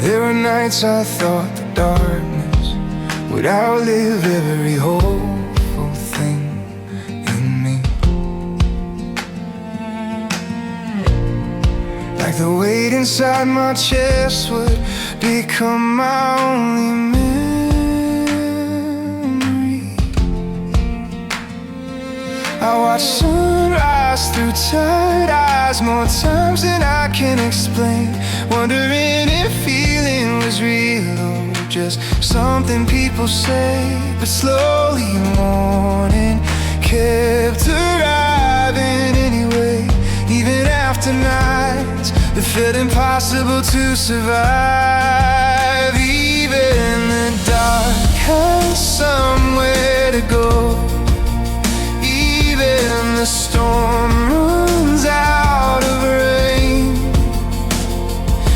There were nights I thought the darkness would outlive every hopeful thing in me. Like the weight inside my chest would become my only memory. I watched sunrise through tired eyes more times than I can explain, wondering if feeling was real or just something people say. But slowly morning kept arriving anyway, even after nights that felt impossible to survive. Even the dark has somewhere to go. Even the storm runs out of rain.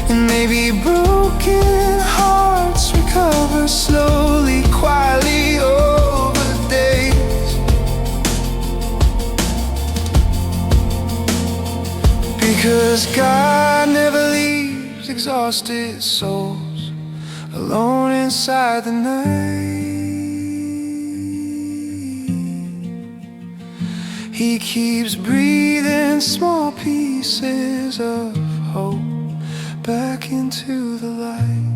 And maybe broken hearts recover slowly, quietly over days. Because God never leaves exhausted souls alone inside the night. He keeps breathing small pieces of hope back into the light.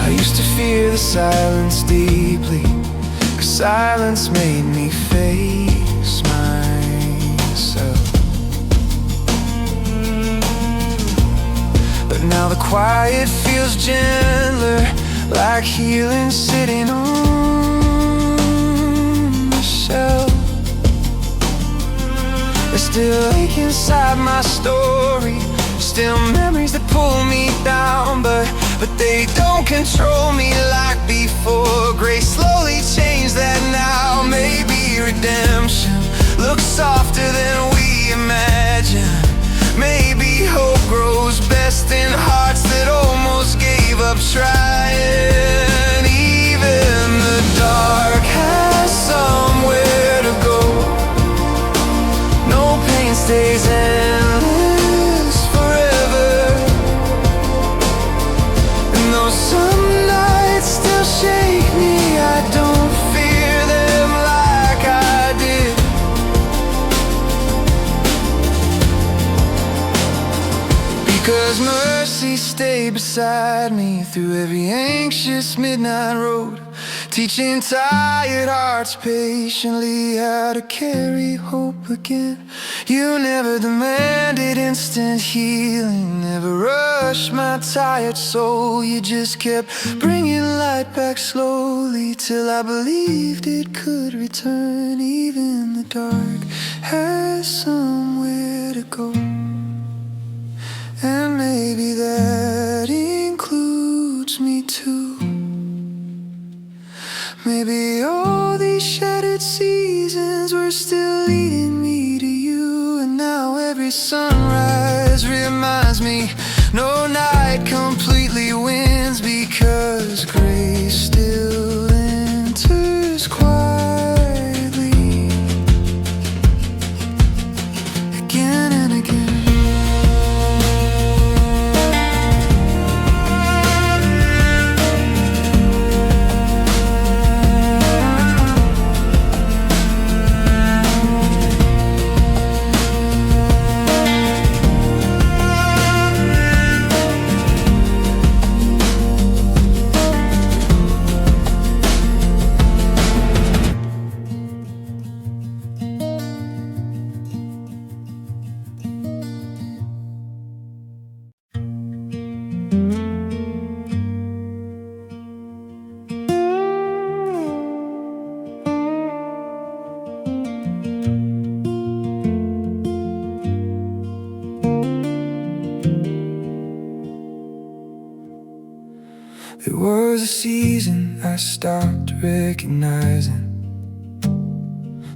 I used to fear the silence deeply, 'cause silence made me face myself. But now the quiet feels gentler, like healing sitting on the shelf. There's still ache inside my story, still memories that pull me down, but they don't control me like before. Grace slowly changed that now. Maybe redemption looks softer than we imagine. Maybe hope grows best in hearts that almost gave up trying. Even the dark has somewhere to go. No pain stays endless forever. And though some nights still shake me, I don't fear them like I did. Because mercy stayed beside me through every anxious midnight road, teaching tired hearts patiently how to carry hope again. You never demanded instant healing, never rushed my tired soul. You just kept bringing light back slowly, till I believed it could return. Even the dark has somewhere to go, and maybe that includes me too. Maybe all these shattered seasons were still leading me to you. And now every sunrise reminds me no night completely wins, because grace still enters quietly again and again. There was a season I stopped recognizing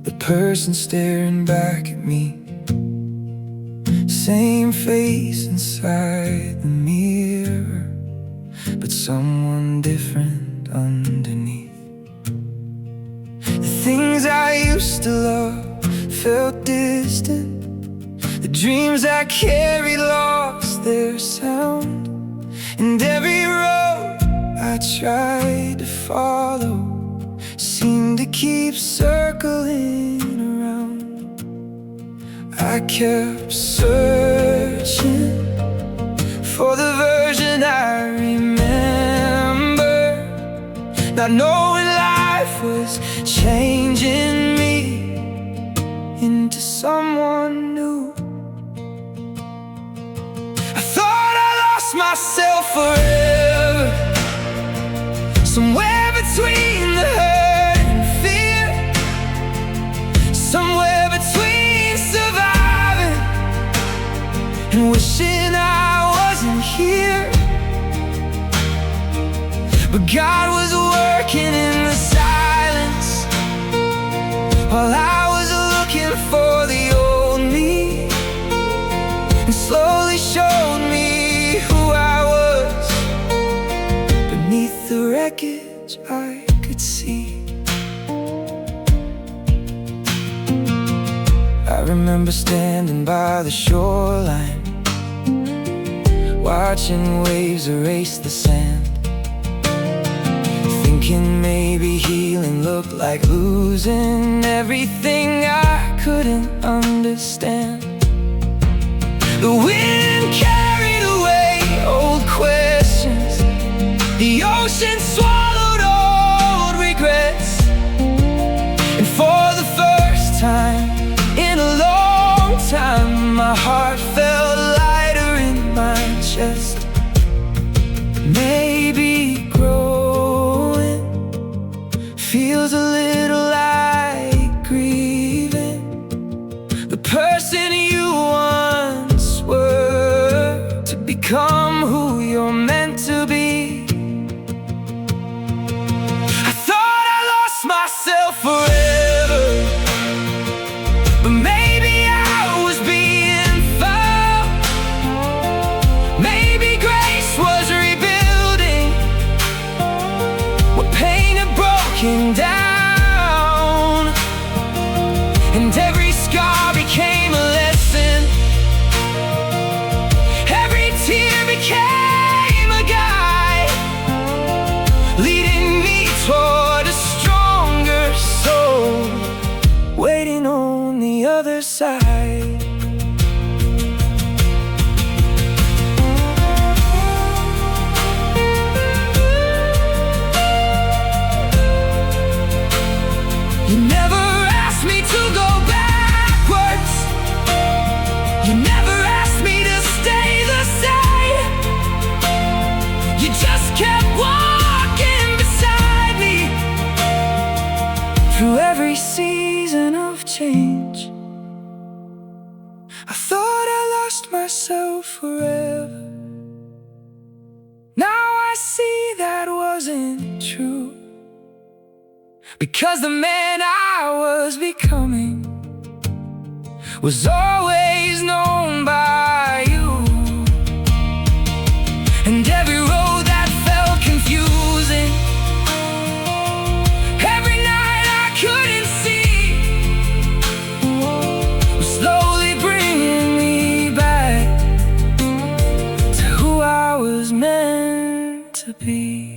the person staring back at me. Same face inside the mirror, but someone different underneath. The things I used to love felt distant, The dreams I carried lost their sound, and every road I tried to follow seemed to keep circling around. I kept searching for the version I remember, not knowing life was changing me into someone new. I thought I lost myself forever, somewhere between the hurt and fear, somewhere between surviving and wishing I wasn't here. But God was working in the silence while I was looking for the old me, and slowly showed me who I was. Beneath the wreckage I could see. I remember standing by the shoreline, watching waves erase the sand, thinking maybe healing looked like losing everything I couldn't understand. The wind carried away old questions, the ocean swallowed old regrets, and for the first time in a long time, my heart felt lighter in my chest. Maybe growing feels a little like grieving the person you once were, to become who you're meant to be. I thought I lost myself forever, but maybe I was being found. Maybe grace was rebuilding what pain had broken down, and every scar became a lesson, every tear became a guide, leading me toward a stronger soul waiting on the other side. You never asked me to go backwards, you never asked me to stay the same. You just kept walking beside me through every season of change. I thought I lost myself forever. Now I see that wasn't true, because the man I was becoming was always known by you. And every road that felt confusing, every night I couldn't see, was slowly bringing me back to who I was meant to be.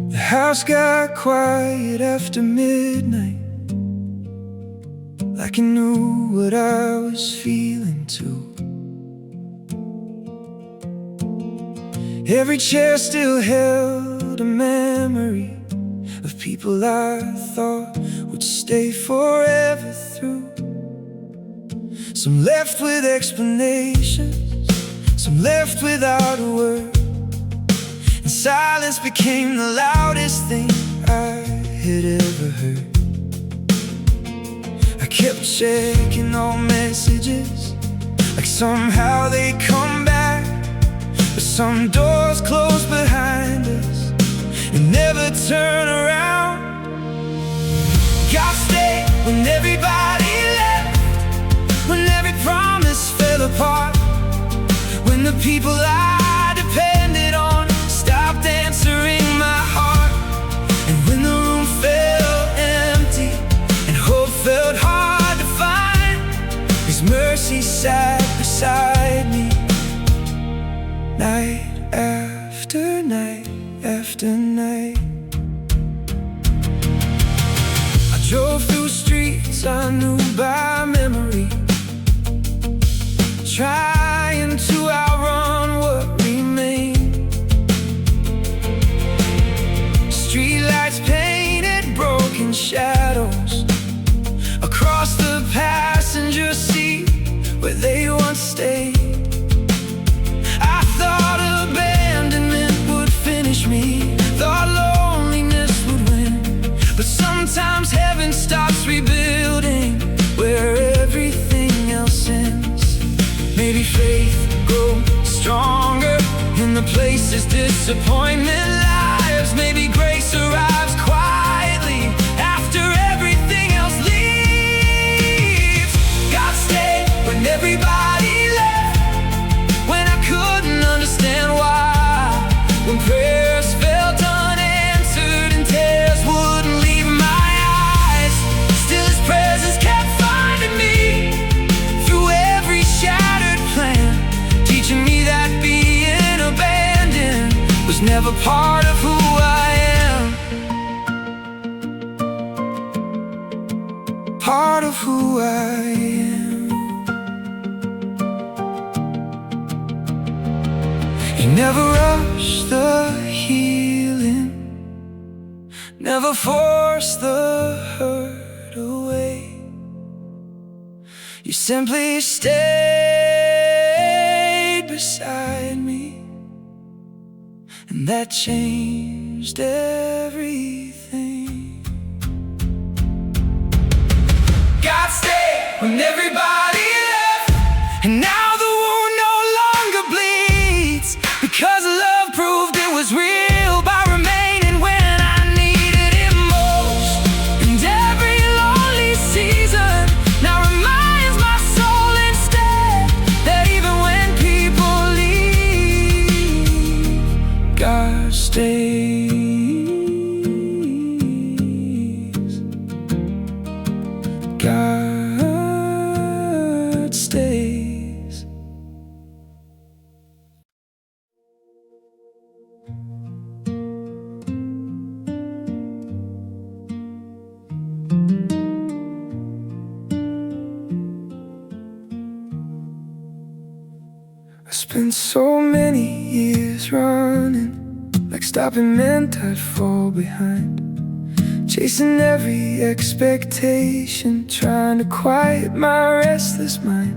The house got quiet after midnight, like it knew what I was feeling too. Every chair still held a memory of people I thought would stay forever through. Some left with explanations, some left without a word, and silence became the loudest thing I had ever heard. I kept checking all messages, like somehow they come back, but some doors closed behind us and never turned the people I depended on stopped answering my heart. And when the room felt empty and hope felt hard to find, His mercy sat beside me, night after night after night. I drove through streets I knew by memory, trying to outrun what remained. Streetlights painted broken shadows across the passenger seat where they once stayed. I thought abandonment would finish me, thought loneliness would win. But sometimes heaven stops rebuilding where everything else ends. Maybe faith grows stronger in the places disappointment lives. Maybe grace arrives quietly after everything else leaves. God stayed when everybody left, when I couldn't understand why, when prayers felt unanswered and tears wouldn't leave my eyes. Still His presence kept finding me through every shattered plan, teaching me that being abandoned was never part of who I am. Part of who I am. You never rush the healing, never force the hurt away. You simply stayed beside me, and that changed everything. God stayed when everybody left, and now the wound no longer bleeds, because love proved it was real by remaining when I needed it most. And every lonely season now reminds my soul instead that even when people leave, God stays. God stays. I spent so many years running, like stopping meant I'd fall behind, chasing every expectation, trying to quiet my restless mind.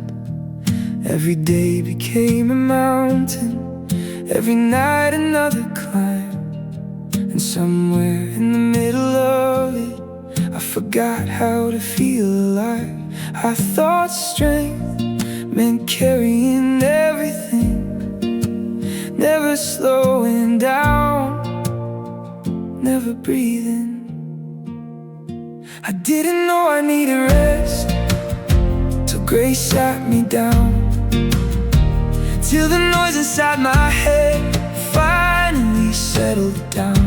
Every day became a mountain, every night another climb, and somewhere in the middle of it I forgot how to feel alive. I thought strength meant carrying everything, never slowing down, never breathing. I didn't know I needed rest till grace sat me down, till the noise inside my head finally settled down,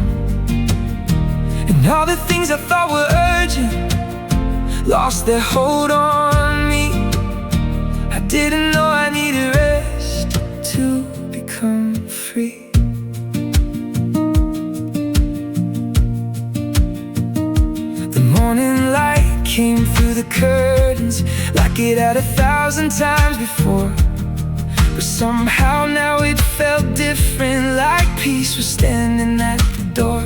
and all the things I thought were urgent lost their hold on me. I didn't know I needed rest to become free. Morning light came through the curtains like it had 1,000 times before, but somehow now it felt different, like peace was standing at the door.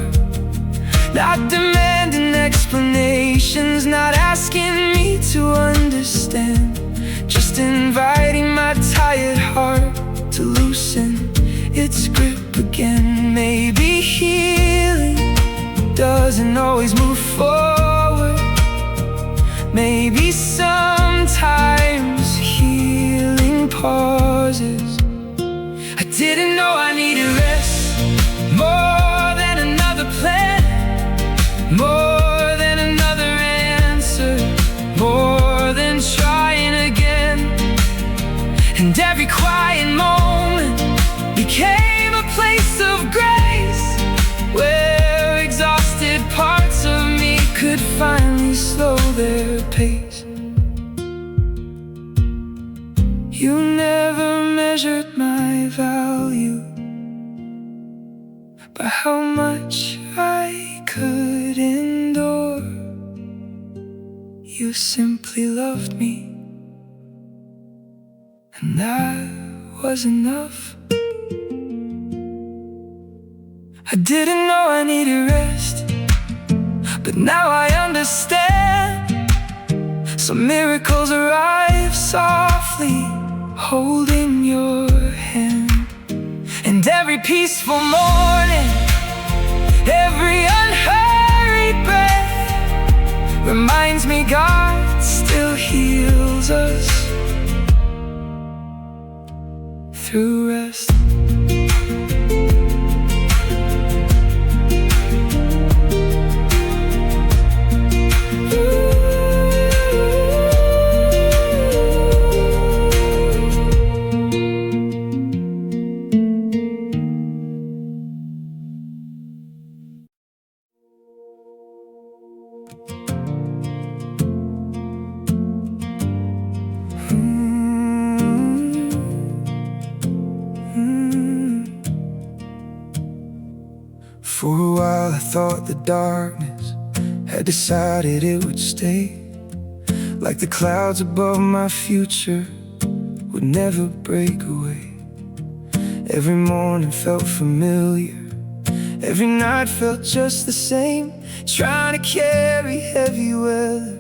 Not demanding explanations, not asking me to understand, just inviting my tired heart to loosen its grip again. Maybe healing doesn't always move forward, maybe sometimes healing pauses. I didn't know I needed rest more than another plan, more than another answer, more than trying again. And every quiet moment much I could endure. You simply loved me, and that was enough. I didn't know I needed rest, but now I understand. Some miracles arrive softly, holding your hand. And every peaceful morning, every unhurried breath reminds me God still heals us through rest. For a while I thought the darkness had decided it would stay, like the clouds above my future would never break away. Every morning felt familiar, every night felt just the same, trying to carry heavy weather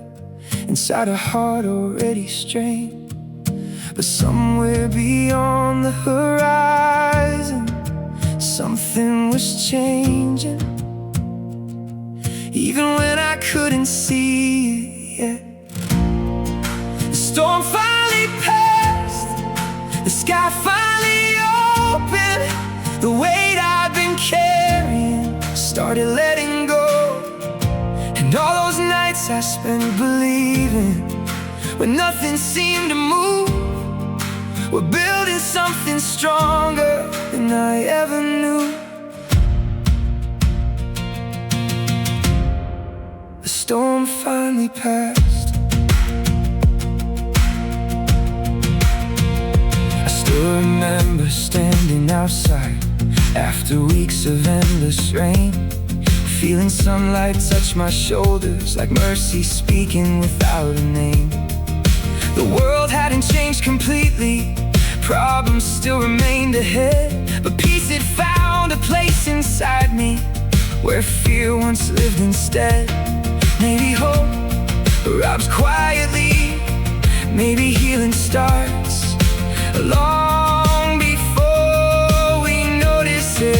inside a heart already strained. But somewhere beyond the horizon, something was changing, even when I couldn't see it yet. The storm finally passed, the sky finally opened. The weight I'd been carrying started letting go. And all those nights I spent believing, when nothing seemed to move, we're building something stronger than I ever knew. The storm finally passed. I still remember standing outside after weeks of endless rain, feeling sunlight touch my shoulders like mercy speaking without a name. The world hadn't changed completely, problems still remained ahead, but peace had found a place inside me where fear once lived instead. Maybe hope arrives quietly, maybe healing starts long before we notice it.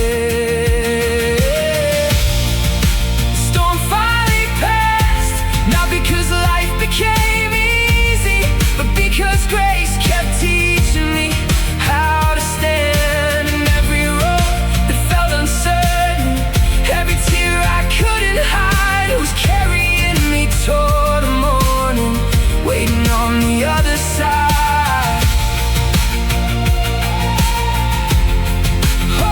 The storm finally passed, not because life became easy, but because grace kept teaching me how to stand. In every road that felt uncertain, every tear I couldn't hide, it was carrying me toward the morning, waiting on the other side. Oh,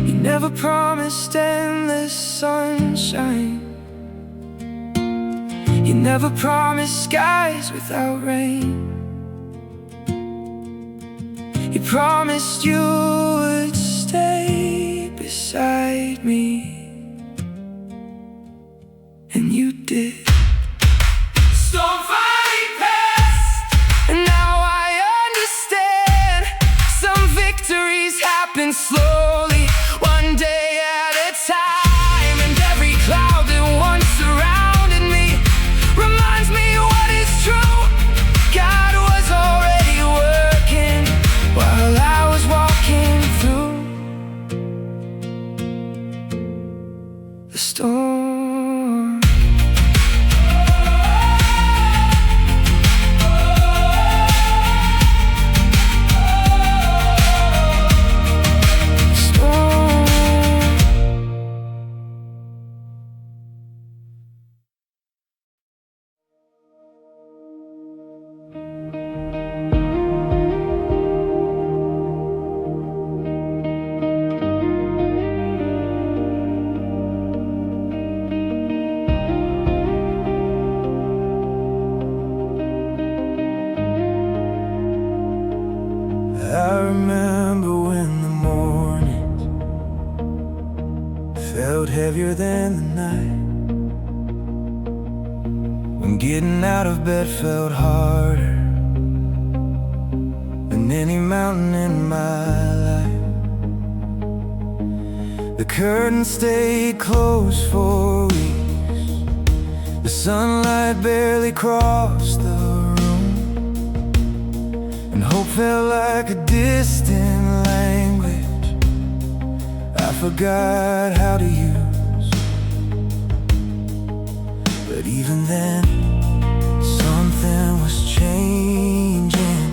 you never promised endless sunshine, you never promised skies without rain. You promised you would stay beside me, and you did. Storm finally passed, and now I understand. Some victories happen slowly, one day at a time. And every cloud that once surrounded me reminds me what is true. God was already working while I was walking through. I remember when the mornings felt heavier than the night, when getting out of bed felt harder than any mountain in my life. The curtain stayed closed for weeks. The sunlight barely crossed the room, and hope felt like a distant language I forgot how to use. But even then, something was changing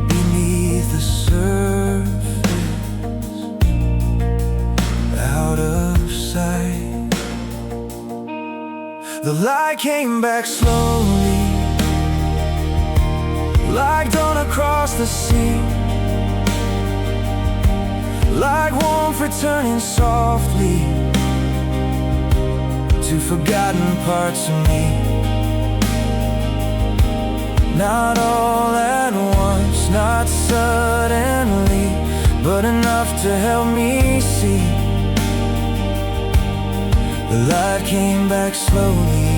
beneath the surface, out of sight. The light came back slowly, like dawn across the sea, like warmth returning softly to forgotten parts of me. Not all at once, not suddenly, but enough to help me see. The light came back slowly,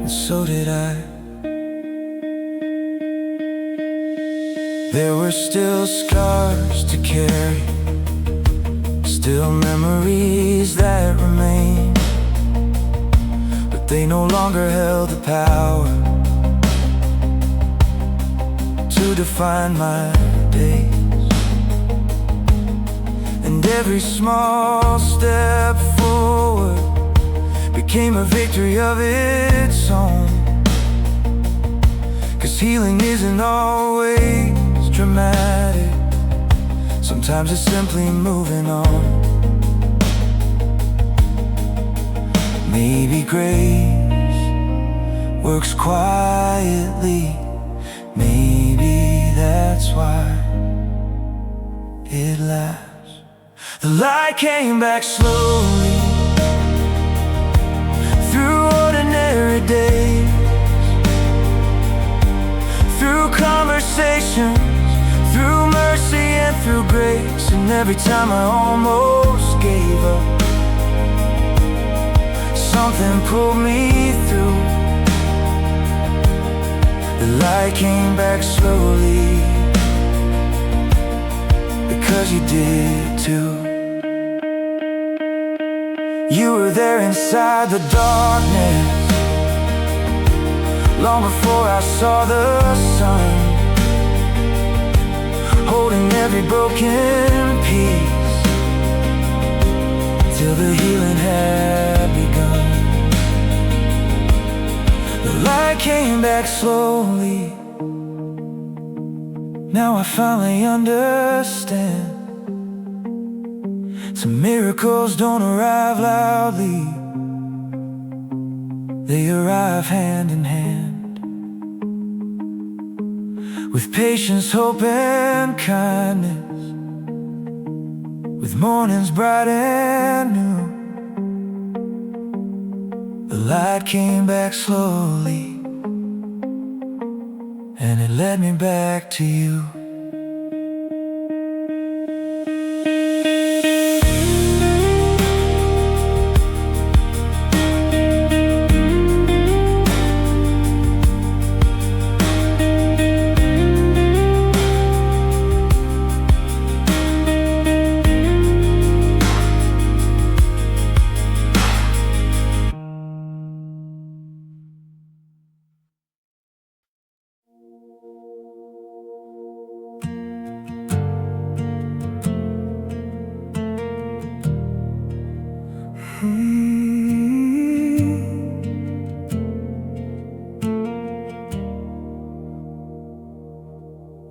and so did I. There were still scars to carry, still memories that remain, but they no longer held the power to define my days. And every small step forward became a victory of its own. 'Cause healing isn't always dramatic, sometimes it's simply moving on. Maybe grace works quietly, maybe that's why it lasts. The light came back slowly, through ordinary days, through conversations, through mercy and through grace. And every time I almost gave up, something pulled me through. The light came back slowly, because you did too. You were there inside the darkness, long before I saw the sun, holding every broken piece till the healing had begun. The light came back slowly, now I finally understand. Some miracles don't arrive loudly, they arrive hand in hand, with patience, hope, and kindness, with mornings bright and new. The light came back slowly, and it led me back to you.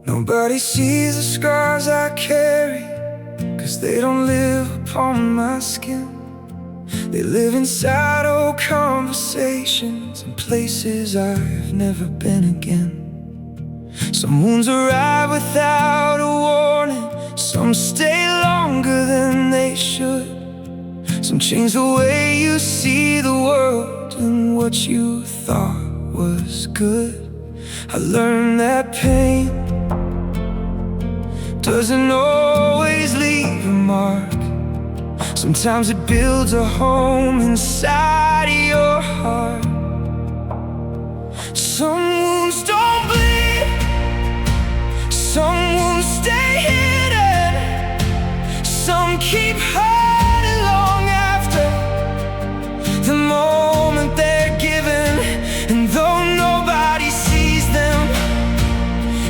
Nobody sees the scars I carry, 'cause they don't live upon my skin. They live inside old conversations and places I've never been again. Some wounds arrive without a warning, some stay longer than they should. Some change the way you see the world and what you thought was good. I learned that pain doesn't always leave a mark. Sometimes it builds a home inside of your heart. Some wounds don't bleed, some wounds stay hidden, some keep hurting long after the moment they're given. And though nobody sees them,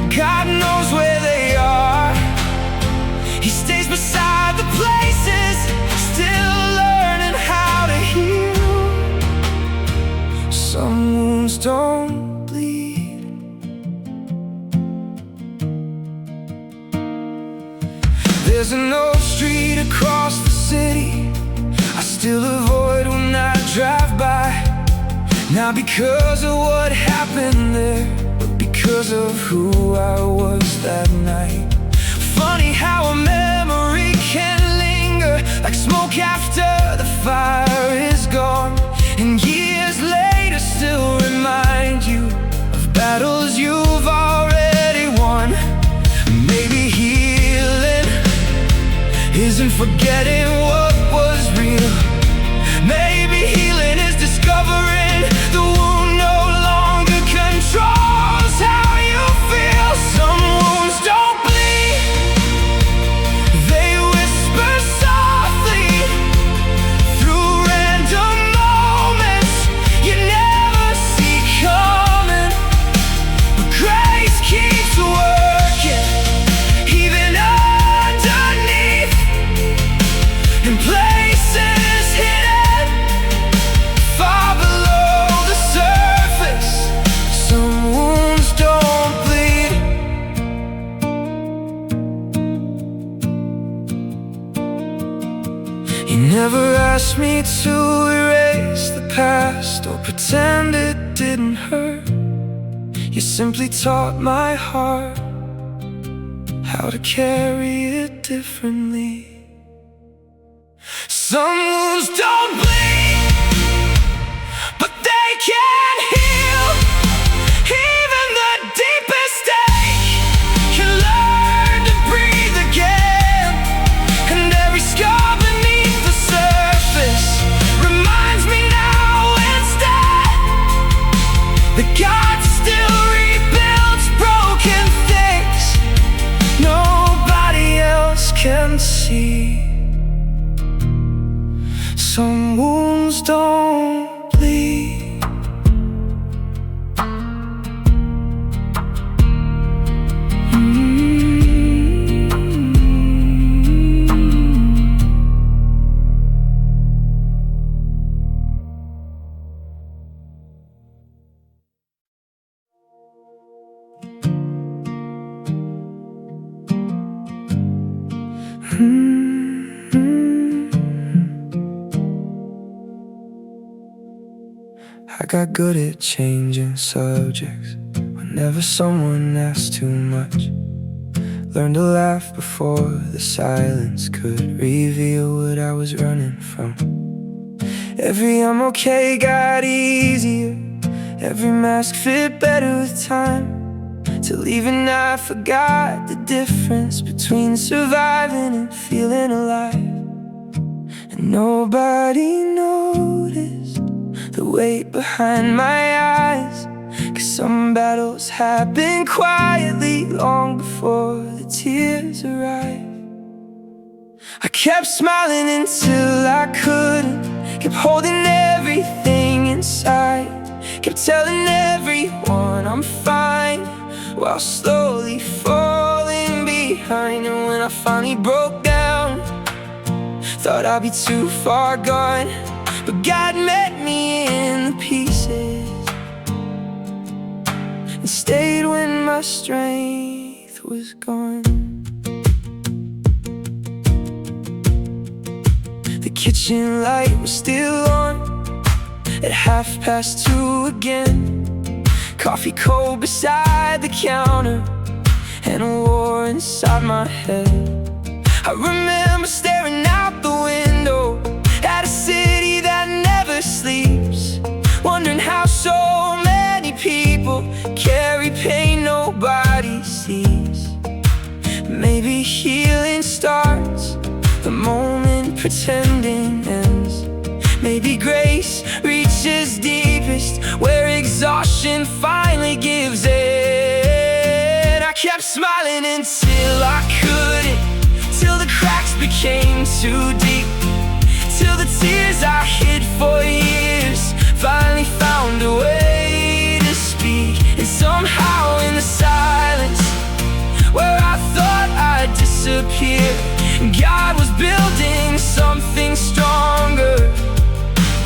God knows where they are. He stays beside the places, still learning how to heal. Some wounds don't bleed. There's an old street across the city I still avoid when I drive by. Not because of what happened there, but because of who I was that night. Funny how a memory can linger like smoke after the fire is gone, and years later still remind you of battles you've already won. Maybe healing isn't forgetting what was real. Maybe healing is discovering the wound no longer controls how you feel. Some wounds don't bleed, they whisper softly through random moments you never see coming. But grace keeps working, even underneath, in places hidden far below the surface. Some wounds don't bleed. You never asked me to erase the past or pretend it didn't hurt. You simply taught my heart how to carry it differently. Some wounds don't bleed, but they can heal. Even the deepest ache can learn to breathe again. And every scar beneath the surface reminds me now instead that God still rebuilds broken things nobody else can see. Some wounds don't bleed. I got good at changing subjects whenever someone asked too much. Learned to laugh before the silence could reveal what I was running from. Every I'm okay got easier, every mask fit better with time, till even I forgot the difference between surviving and feeling alive. And nobody noticed the weight behind my eyes, 'cause some battles happen quietly long before the tears arrive. I kept smiling until I couldn't, kept holding everything inside, kept telling everyone I'm fine, while slowly falling behind. And when I finally broke down, thought I'd be too far gone, but God met me in the pieces and stayed when my strength was gone. The kitchen light was still on at 2:30 again. Coffee cold beside the counter and a war inside my head. I remember staring out the window at a city that never sleeps, wondering how so many people carry pain pretending ends. Maybe grace reaches deepest, where exhaustion finally gives in. I kept smiling until I couldn't, till the cracks became too deep, till the tears I hid for years finally found a way to speak. And somehow in the silence, where I thought I'd disappear, God was building something stronger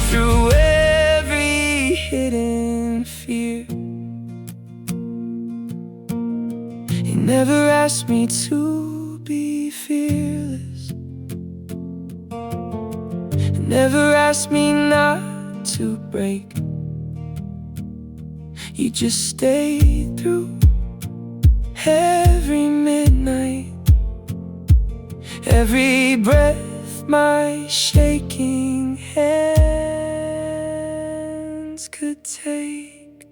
through every hidden fear. He never asked me to be fearless, he never asked me not to break. He just stayed through every midnight, every breath my shaking hands could take.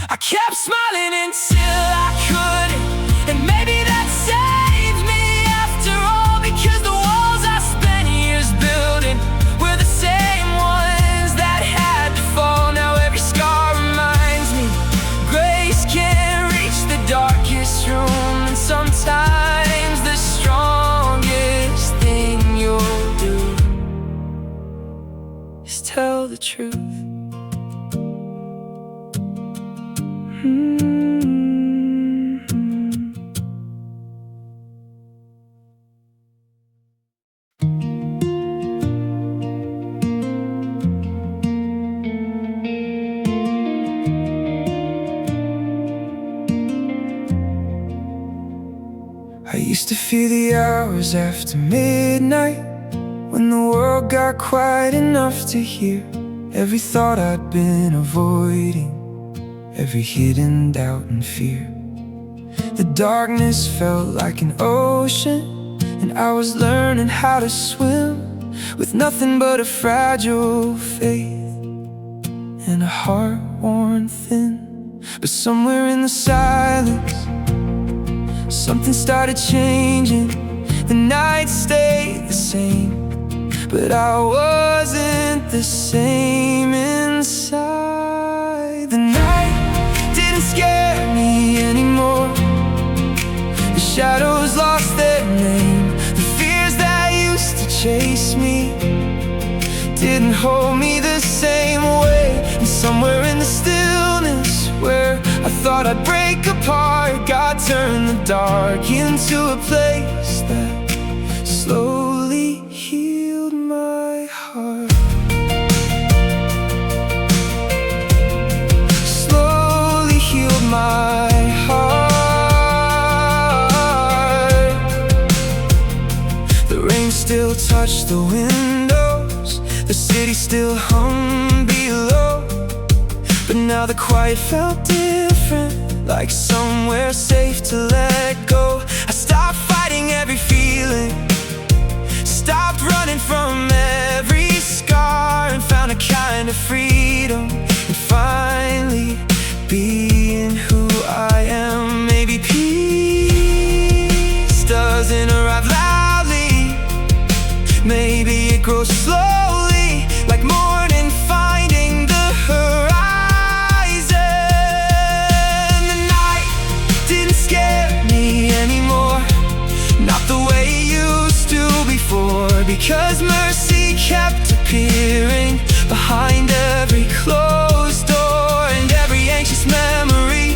I kept smiling until I couldn't, and maybe that saved me after all, because the walls I spent years building were the same ones that had to fall. Now every scar reminds me grace can't reach the darkest room, and sometimes the strongest thing you'll do is tell the truth. I used to fear the hours after midnight, when the world got quiet enough to hear every thought I'd been avoiding, every hidden doubt and fear. The darkness felt like an ocean, and I was learning how to swim with nothing but a fragile faith and a heart worn thin. But somewhere in the silence, something started changing. The night stayed the same, but I wasn't the same inside. The night didn't scare me anymore, the shadows lost their name. The fears that used to chase me didn't hold me the same way. And somewhere in the stillness, where I thought I'd break apart, God turned the dark into a place that slowly healed my heart. Slowly healed my heart. The rain still touched the windows, the city still hung below, but now the quiet felt different, like somewhere safe to let go. I stopped fighting every feeling, stopped running from every scar, and found a kind of freedom in finally being who I am. Maybe peace doesn't arrive loudly, maybe it grows slowly, like morning finding the horizon. The night didn't scare me anymore, not the way it used to before, because mercy kept appearing behind every closed door, and every anxious memory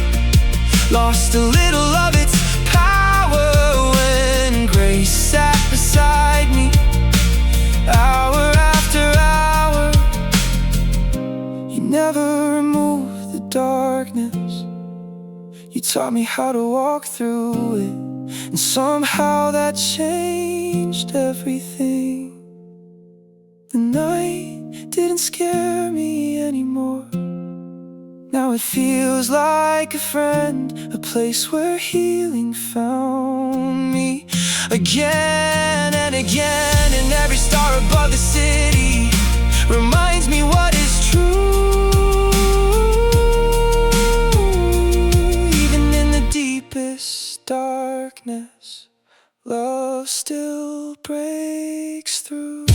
lost a little of its power when grace sat beside me, hour after hour. You never removed the darkness, you taught me how to walk through it, and somehow that changed everything. The night didn't scare me anymore, now it feels like a friend, a place where healing found me again and again. And every star above the city reminds me what is true, even in the deepest darkness. love still breaks through.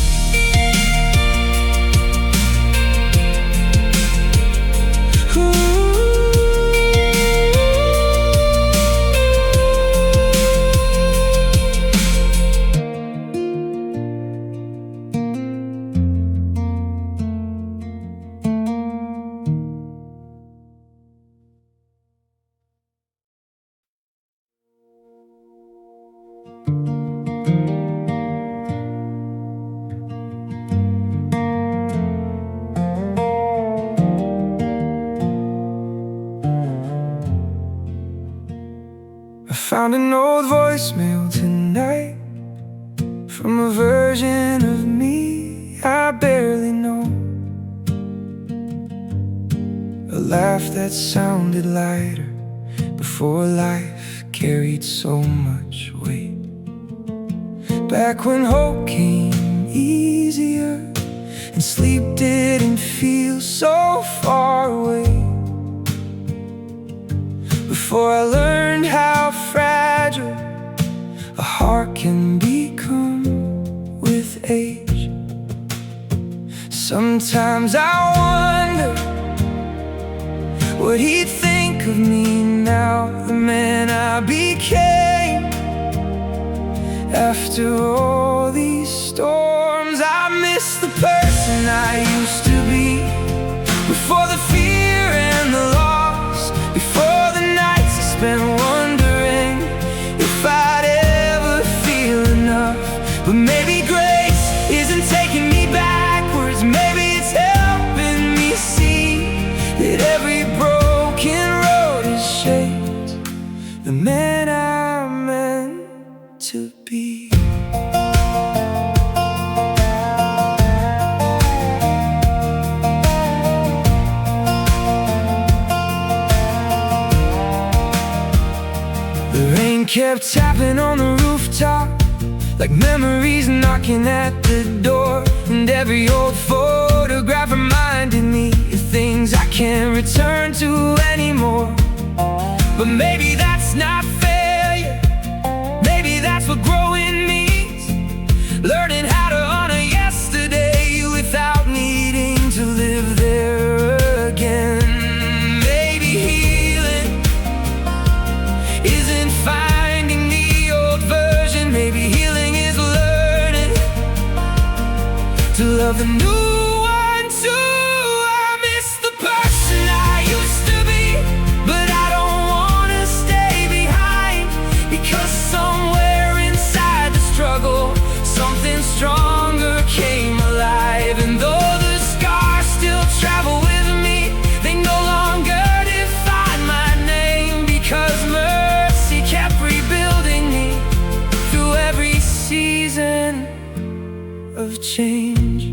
I found an old voicemail tonight from a version of me I barely know. A laugh that sounded lighter before life carried so much weight. Back when hope came easier and sleep didn't feel so far away. Before I learned how fragile a heart can become with age. Sometimes I wonder what he'd think of me now, the man I became. After all these storms, I miss the person I used to be. Before the fear and the loss, before the nights I spent wondering if I'd ever feel enough. But maybe grace isn't taking me backwards, maybe it's helping me see that every broken road is shaped the man I'm meant to be. The rain kept tapping on the rooftop, like memories knocking at the door. And every old photograph reminded me of things I can't return to anymore. But maybe that's not failure, maybe that's what growing means. Learning how to honor yesterday without needing to live there again. Maybe healing isn't finding the old version, maybe healing is learning to love the new one too. I miss the person I used to be, but I don't wanna stay behind, because somewhere inside the struggle, something stronger came alive. And though the scars still travel with me, they no longer define my name, because mercy kept rebuilding me through every season of change.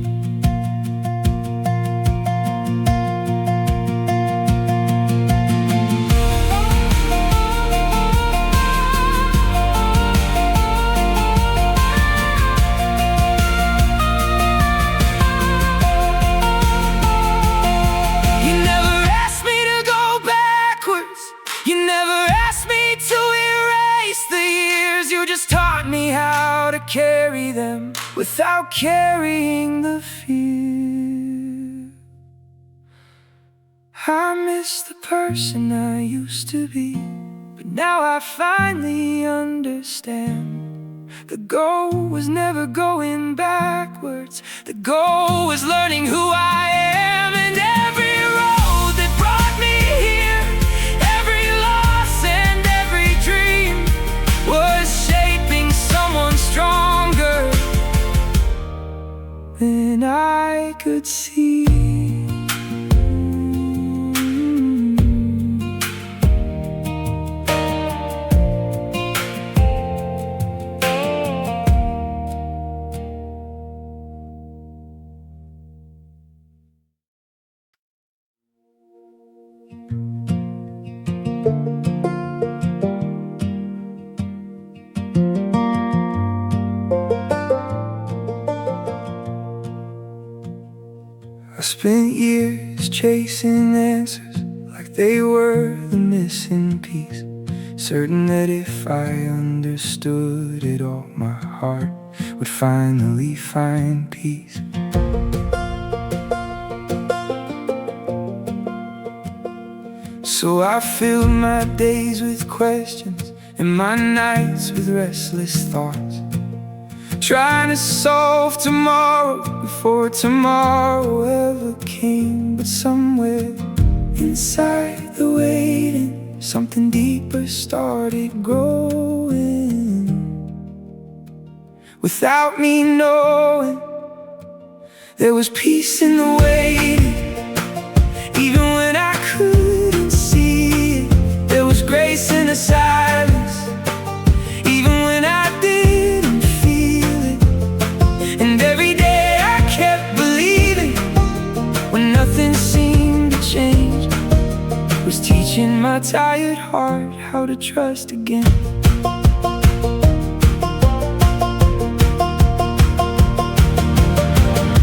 You never asked me to go backwards, you never asked me to erase the years. You just taught me how to carry them without carrying the fear. I miss the person I used to be, but now I finally understand. The goal was never going backwards, the goal was learning who I am. And every road that brought me here, every loss and every dream, was shaping someone stronger than I could see. I spent years chasing answers like they were the missing piece. certain that if I understood it all, my heart would finally find peace. So I filled my days with questions and my nights with restless thoughts, trying to solve tomorrow before tomorrow ever came. But somewhere inside the waiting, something deeper started growing. Without me knowing, there was peace in the waiting. Even when I couldn't see it, there was grace in the silence. Even when I didn't feel it, and every day I kept believing, when nothing seemed to change, was teaching my tired heart how to trust again.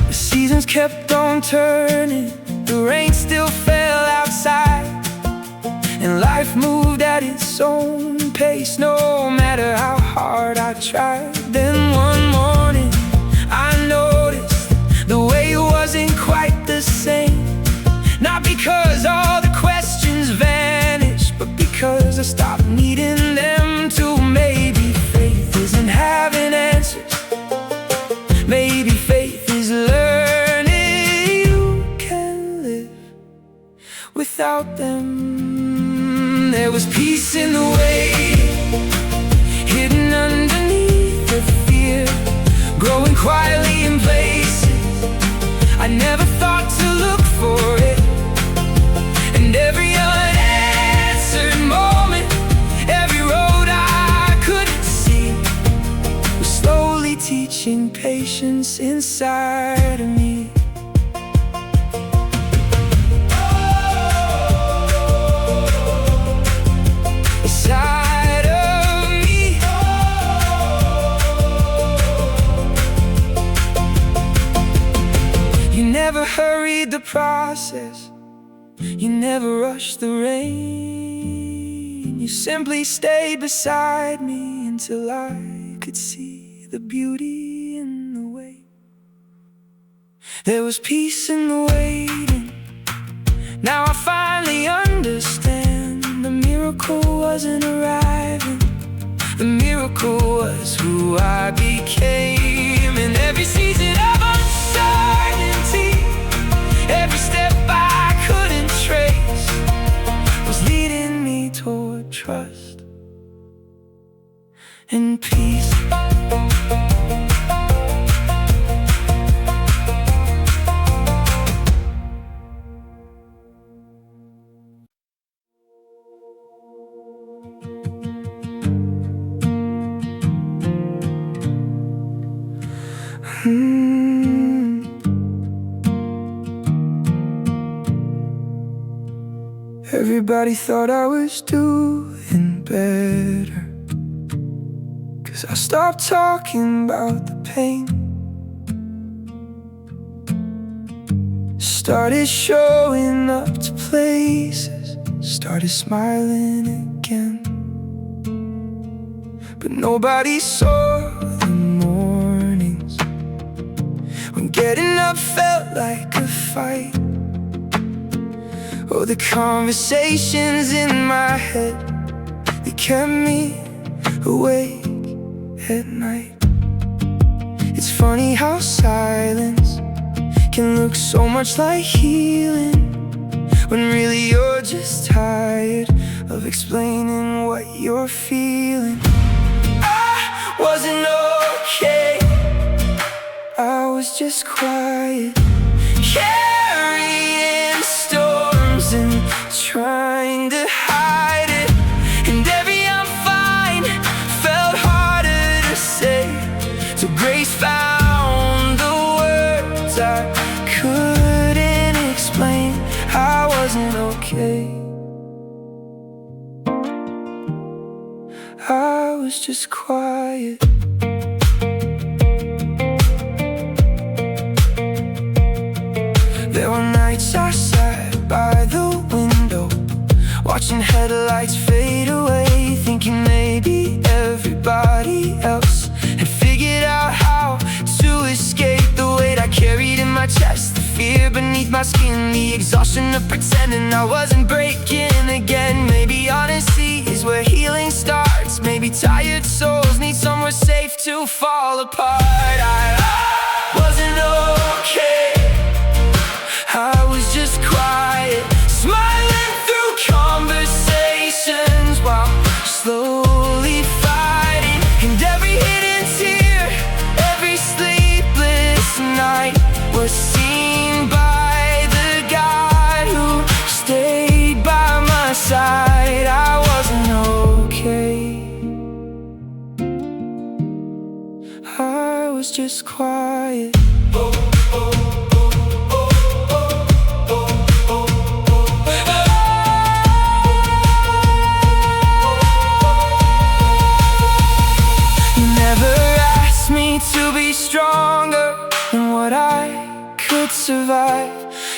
The seasons kept on turning, the rain still fell outside, and life moved at its own pace, no matter how hard I tried. Then one morning I noticed the way wasn't quite the same. Not because all the questions vanished, but because I stopped needing them to. Maybe faith isn't having answers, maybe faith is learning you can live without them. There was peace in the waiting, hidden underneath the fear, growing quietly in places I never thought to look for it. And every unanswered moment, every road I couldn't see, was slowly teaching patience inside of me. Inside of me. You never hurried the process, you never rushed the rain. You simply stayed beside me until I could see the beauty in the wait. There was peace in the waiting. Now I finally understand, the miracle wasn't arriving, the miracle was who I became. In every season of uncertainty, every step I couldn't trace was leading me toward trust and peace. Everybody thought I was doing better, 'cause I stopped talking about the pain, started showing up to places, started smiling again. But nobody saw the mornings when getting up felt like a fight, or the conversations in my head that kept me awake at night. It's funny how silence can look so much like healing, when really you're just tired of explaining what you're feeling. I wasn't okay, I was just quiet, carrying storms and trying to hide it. And every I'm fine felt harder to say, so grace found the words I couldn't explain. I wasn't okay, I was just quiet. There were nights I sat by the window, watching headlights fade away, thinking maybe everybody else had figured out how to escape the weight I carried in my chest, the fear beneath my skin, the exhaustion of pretending I wasn't breaking again. Maybe honesty is where healing starts. Maybe tired souls need somewhere safe to fall apart. I wasn't okay, I was just quiet, smiling through conversations while slowly fighting. And every hidden tear, every sleepless night was seen by the God who stayed by my side. I wasn't okay, I was just quiet. To be stronger than what I could survive,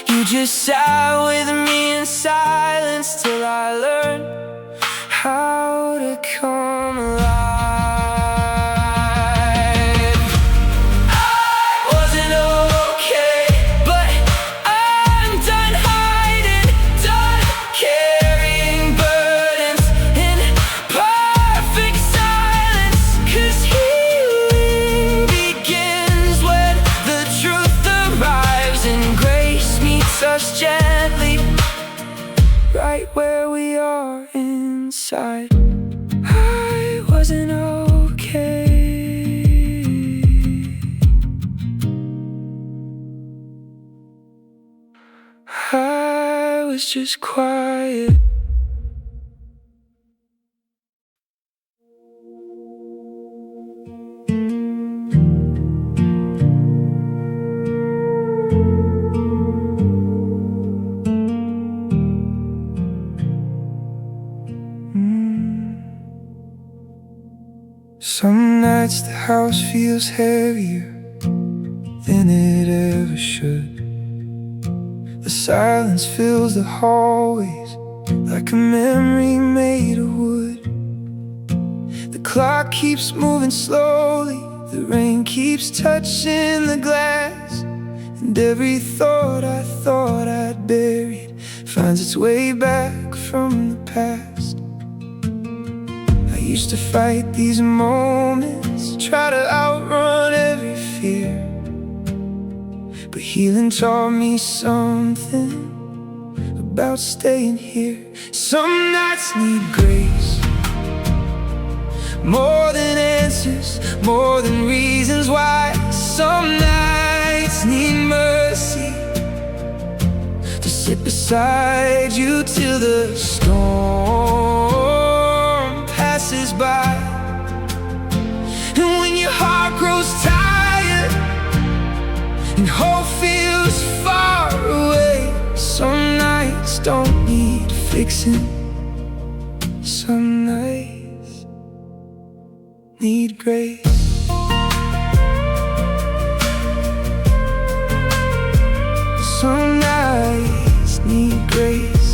you just sat with me in silence till I learned how to come alive. I wasn't okay, but I'm done hiding, done carrying burdens in perfect silence. 'Cause healing begins when the truth arrives and grace meets us gently right where we are inside. I wasn't okay, I was just quiet. Some nights the house feels heavier than it ever should. The silence fills the hallways like a memory made of wood. The clock keeps moving slowly, the rain keeps touching the glass, and every thought I thought I'd buried finds its way back from the past. I used to fight these moments, try to outrun every fear, but healing taught me something about staying here. Some nights need grace, more than answers, more than reasons why. Some nights need mercy to sit beside you till the storm passes by. And when your heart grows tired and hope feels far away, some nights don't need fixing, some nights need grace. Some nights need grace.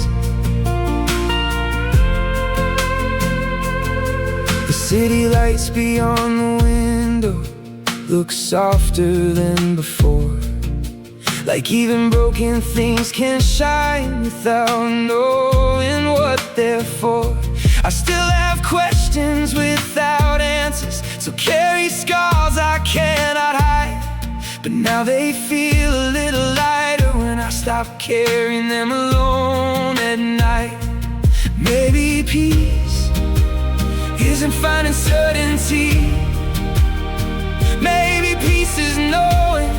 The city lights beyond the window look softer than before, like even broken things can shine without knowing what they're for. I still have questions without answers, so carry scars I cannot hide. But now they feel a little lighter when I stop carrying them alone at night. Maybe peace isn't finding certainty, maybe peace is knowing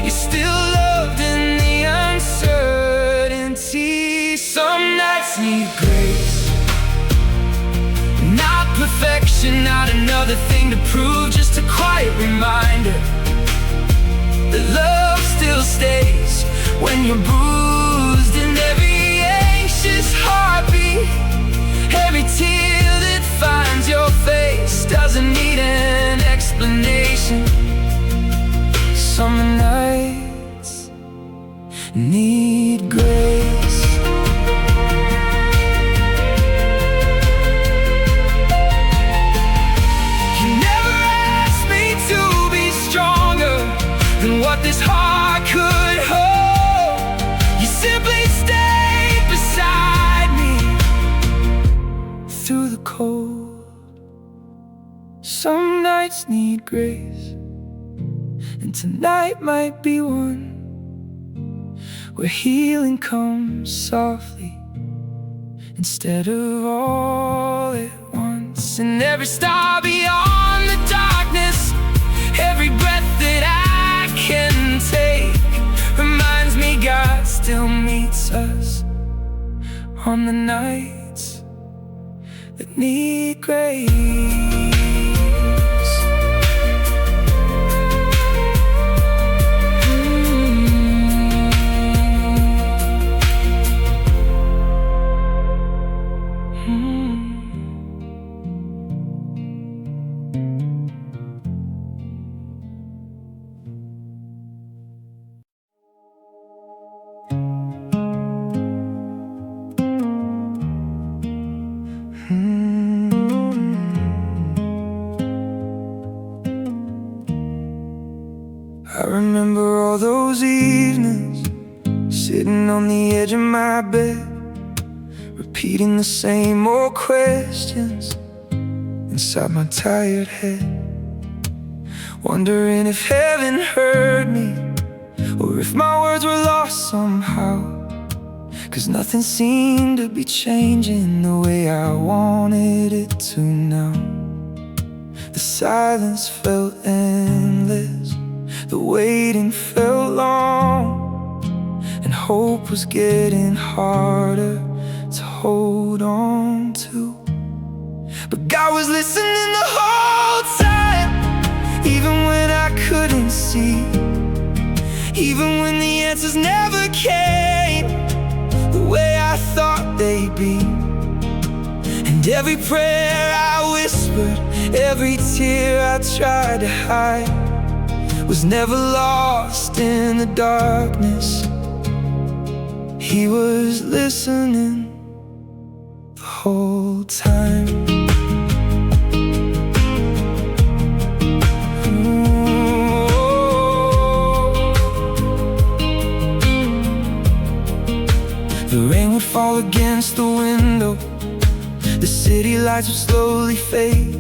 you're still loved in the uncertainty. Some nights need grace, not perfection, not another thing to prove, just a quiet reminder that love still stays when you're bruised. And every anxious heartbeat, every tear that finds your face doesn't need an explanation. Some nights need grace. through the cold. Some nights need grace, and tonight might be one where healing comes softly instead of all at once. And every star beyond the darkness, every breath that I can take, reminds me God still meets us on the nights that need grace. I remember all those evenings, sitting on the edge of my bed, repeating the same old questions inside my tired head, wondering if heaven heard me, or if my words were lost somehow. 'Cause nothing seemed to be changing the way I wanted it to now. The silence felt endless, the waiting felt long, and hope was getting harder to hold on to. But God was listening the whole time, even when I couldn't see, even when the answers never came the way I thought they'd be. And every prayer I whispered, every tear I tried to hide, was never lost in the darkness. He was listening the whole time. The rain would fall against the window, the city lights would slowly fade,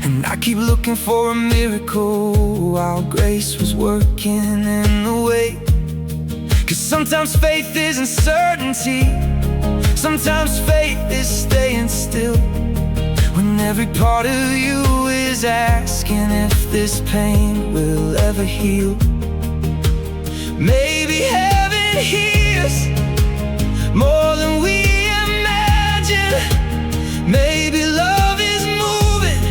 and I keep looking for a miracle while grace was working in the way. 'Cause sometimes faith is uncertainty, sometimes faith is staying still, when every part of you is asking if this pain will ever heal. Maybe heaven hears more than we imagine. Maybe love is moving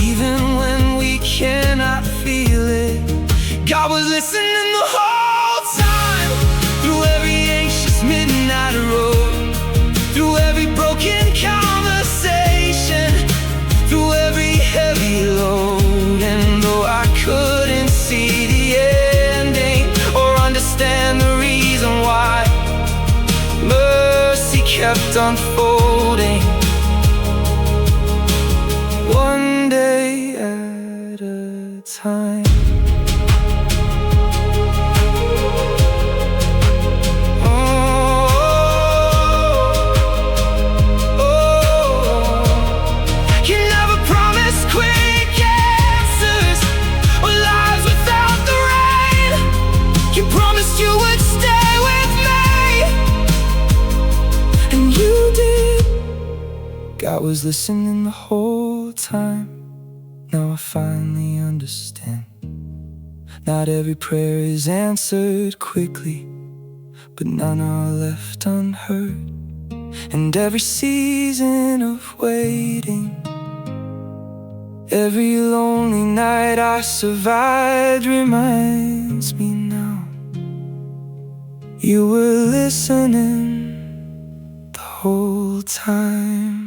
even when we cannot feel it. God was listening the whole time, through every anxious midnight road, through every broken conversation, through every heavy load. And though I couldn't see the ending or understand the reason why, mercy kept unfolding, one day at a time. You never promised quick answers or lives without the rain. You promised you would stay with me, and you did. God was listening the whole time. Now I finally understand. Not every prayer is answered quickly, but none are left unheard. And every season of waiting, every lonely night I survived, reminds me now you were listening the whole time.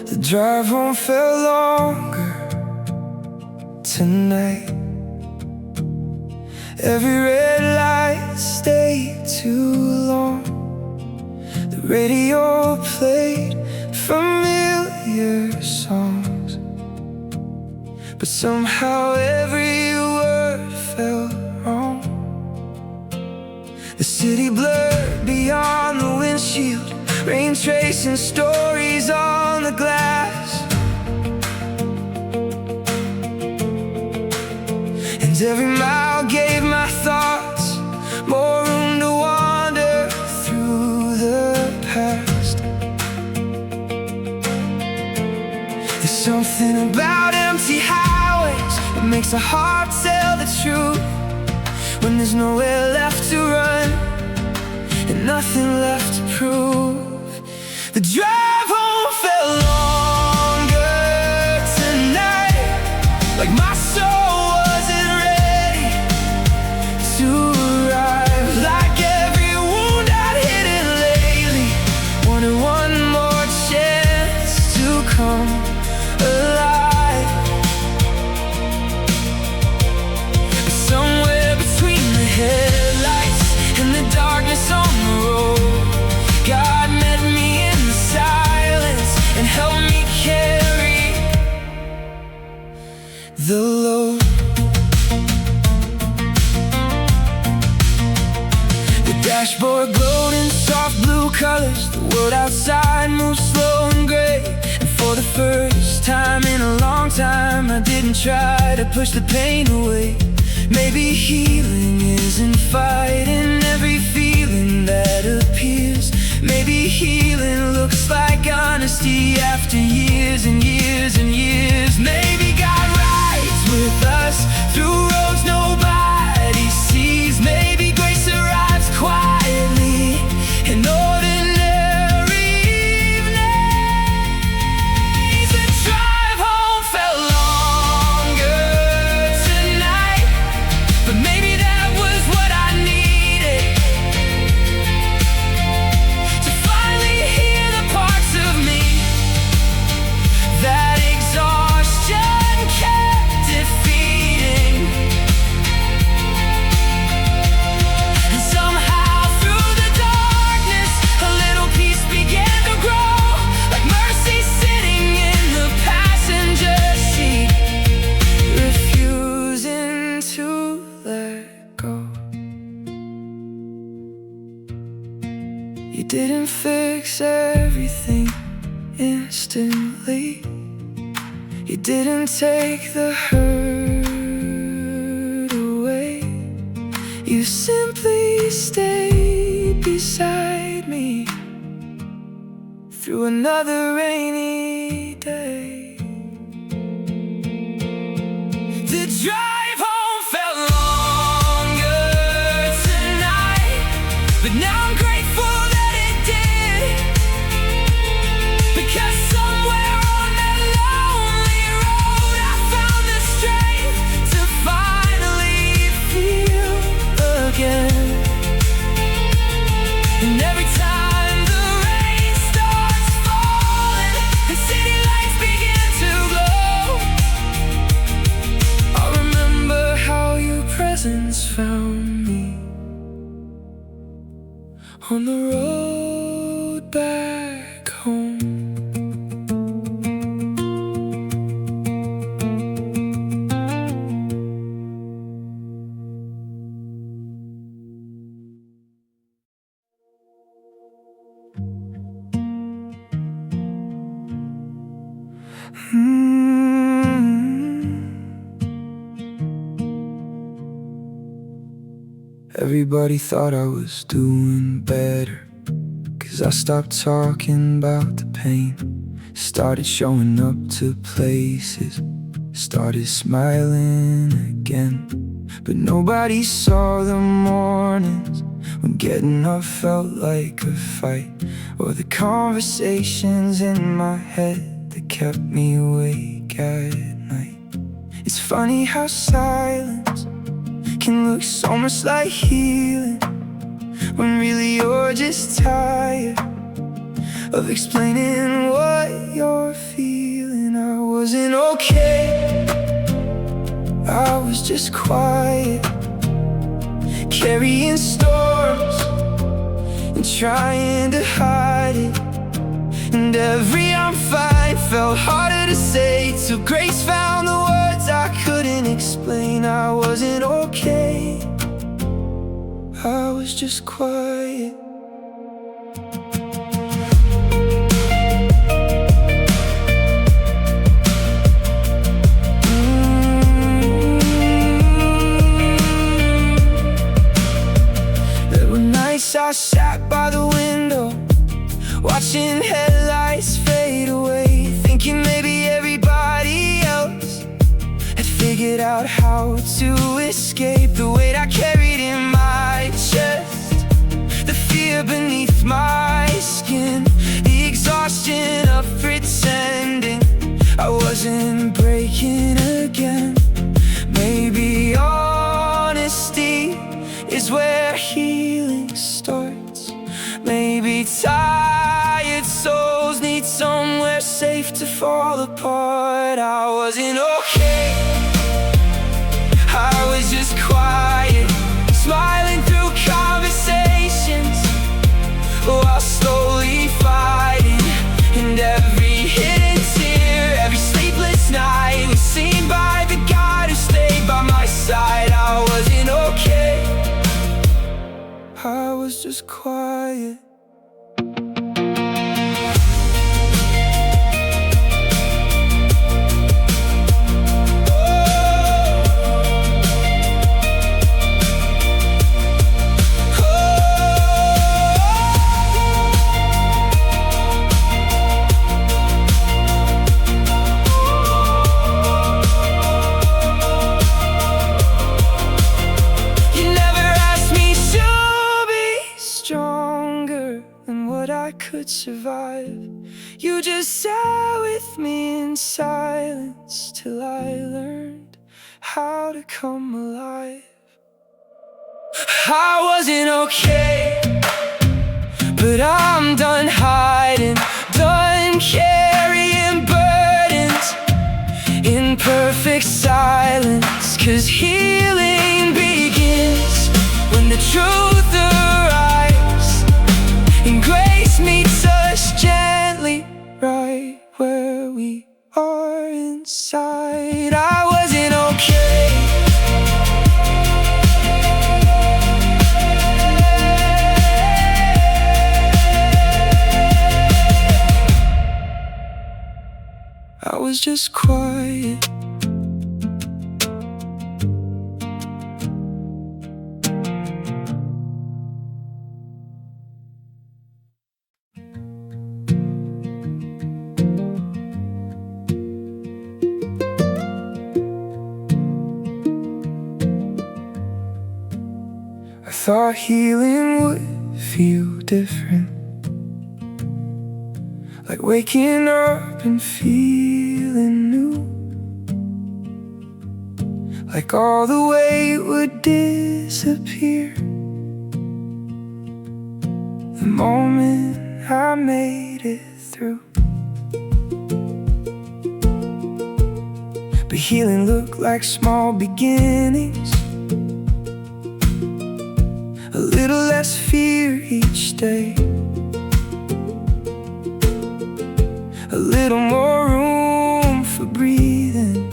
The drive home felt longer tonight. Every red light stayed too long. The radio played familiar songs, but somehow every word felt wrong. The city blurred beyond the windshield, rain tracing stories on the glass. And every mile gave my thoughts more room to wander through the past. There's something about empty highways that makes a heart tell the truth, when there's nowhere left to run and nothing left to prove. The drive home felt longer tonight, like my soul wasn't ready to arrive, like every wound I'd hidden lately wanted one more chance to come alive. Somewhere between the headlights and the darkness on the road, God met me in the silence and helped me carry the load. The dashboard glowed in soft blue colors, the world outside moved slow and gray. And for the first time in a long time, I didn't try to push the pain away. Maybe healing isn't fighting every feeling that appears. Maybe healing looks like honesty after years and years and years. Maybe God rides with us through roads nobody sees. Maybe grace arrives quietly in ordinary evenings. The drive home felt longer tonight, but maybe that was what I needed, to finally hear the parts of me that exhaustion kept defeating. And somehow through the darkness a little peace began to grow, like mercy sitting in the passenger seat, refusing to let go. You didn't fix everything instantly. You didn't take the hurt away. You simply stayed beside me through another rainy day. The drive home felt longer tonight, but now I'm grateful that it did, because somewhere on that lonely road I found the strength to finally feel again. And every time the rain starts falling and city lights begin to glow, I remember how your presence found me on the road back home. Everybody thought I was doing better, 'cause I stopped talking about the pain, started showing up to places, started smiling again. But nobody saw the mornings when getting up felt like a fight, or the conversations in my head that kept me awake at night. It's funny how silence can look so much like healing, when really you're just tired of explaining what you're feeling. I wasn't okay, I was just quiet, carrying storms and trying to hide it. And every "I'm fine" felt harder to say, till grace found the words wasn't okay. I was just quiet. There were nights I sat by the window, watching headlights fade away, thinking maybe everybody else had figured out how to escape the weight I carried in my chest, the fear beneath my skin, the exhaustion of pretending I wasn't breaking again. Maybe honesty is where healing starts. Maybe tired souls need somewhere safe to fall apart. I wasn't okay. I was just quiet, smiling through conversations while slowly fighting. And every hidden tear, every sleepless night was seen by the God who stayed by my side. I wasn't okay. I was just quiet. I could survive. You just sat with me in silence till I learned how to come alive. I wasn't okay, but I'm done hiding, done carrying burdens in perfect silence. 'Cause healing begins when the truth arrives and grace meets us gently right where we are inside. I wasn't okay. I was just quiet. I thought healing would feel different, like waking up and feeling new, like all the weight would disappear the moment I made it through. But healing looked like small beginnings, a little less fear each day, a little more room for breathing,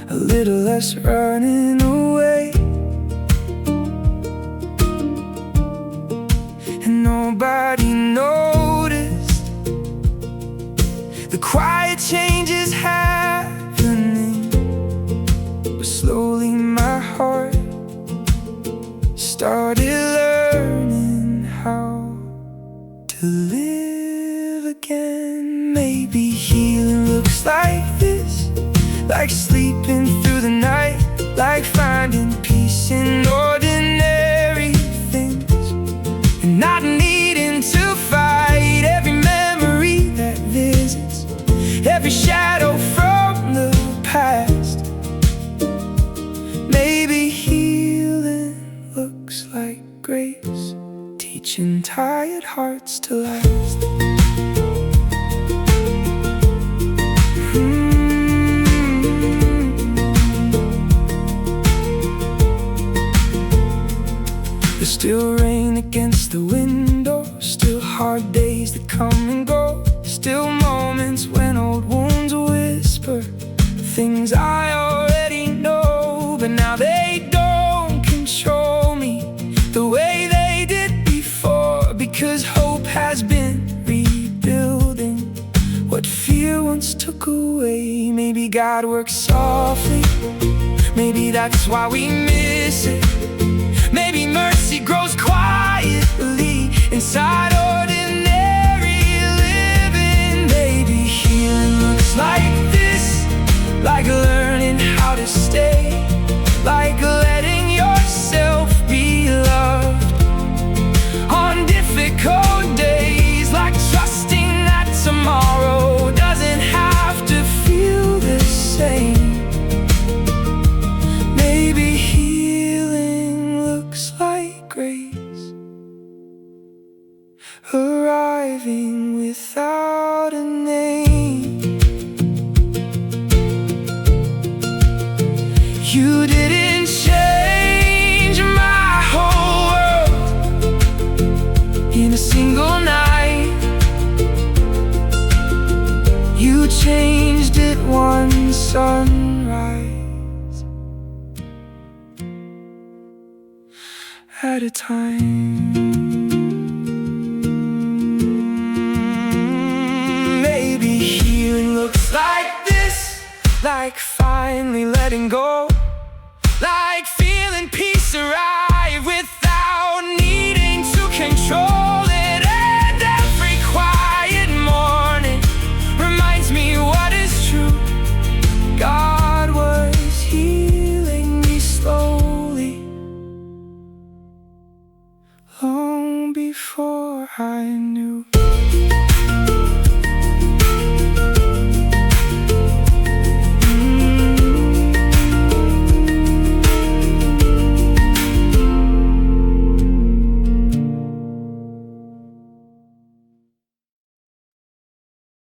a little less running away. And nobody noticed the quiet changes happening, but slowly my heart started learning how to live again. Maybe healing looks like this, like sleeping through the night, like finding peace in ordinary things, and not needing to fight every memory that visits, every shadow from the past. Maybe healing looks like grace, teaching tired hearts to last. There's still rain against the window, still hard days that come and go, still moments when old wounds whisper things I already took away. Maybe God works softly, maybe that's why we miss it. Maybe mercy grows quietly inside ordinary living. Maybe healing looks like this, like learning how to stay, like letting yourself be loved on difficult days, like trusting that tomorrow doesn't have to feel the same. Maybe healing looks like grace, arriving without a name. You didn't change my whole world in a single night. You changed it one sunrise at a time. Maybe healing looks like this, like finally letting go, like feeling peace around